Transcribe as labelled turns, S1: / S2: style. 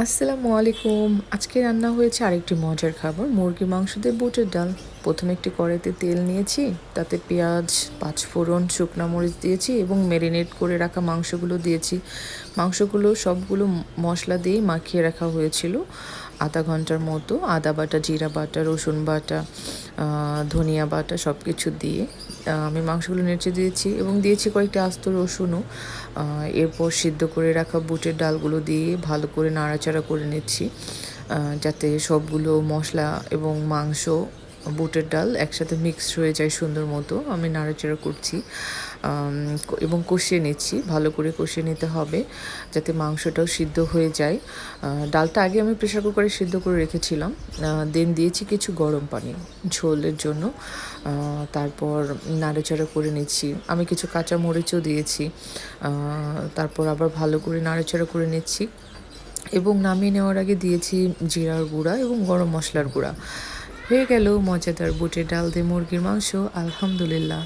S1: আসসালামু আলাইকুম। আজকে রান্না হয়েছে আরেকটি মজার খাবার, মুরগির মাংস দিয়ে বুটের ডাল। প্রথমে একটি কড়াইতে তেল নিয়েছি, তাতে পেঁয়াজ, পাঁচফোড়ন, শুকনা মরিচ দিয়েছি এবং ম্যারিনেট করে রাখা মাংসগুলো দিয়েছি। মাংসগুলো সবগুলো মশলা দিয়েই মাখিয়ে রাখা হয়েছিল আধা ঘন্টার মতো। আদা বাটা, জিরা বাটা, রসুন বাটা, ধনিয়া বাটা সব কিছু দিয়ে আমি মাংসগুলো নেড়ে দিয়েছি এবং দিয়েছি কয়েকটি আস্ত রসুনও। এরপর সিদ্ধ করে রাখা বুটের ডালগুলো দিয়ে ভালো করে নাড়াচাড়া করে নিচ্ছি, যাতে সবগুলো মশলা এবং মাংস, বুটের ডাল একসাথে মিক্সড হয়ে যায় সুন্দর মতো। আমি নাড়াচাড়া করছি এবং কষিয়ে নিচ্ছি, ভালো করে কষিয়ে নিতে হবে যাতে মাংসটাও সিদ্ধ হয়ে যায়। ডালটা আগে আমি প্রেশার কুকারে সিদ্ধ করে রেখেছিলাম, দেন দিয়েছি কিছু গরম পানি ঝোলের জন্য। তারপর নাড়াচাড়া করে নিচ্ছি, আমি কিছু কাঁচা মরিচও দিয়েছি। তারপর আবার ভালো করে নাড়াচাড়া করে নিচ্ছি এবং নামিয়ে নেওয়ার আগে দিয়েছি জিরার গুঁড়া এবং গরম মশলার গুঁড়া। হয়ে গেল মজাদার বুটের ডাল দিয়ে মুরগির মাংস, আলহামদুলিল্লাহ।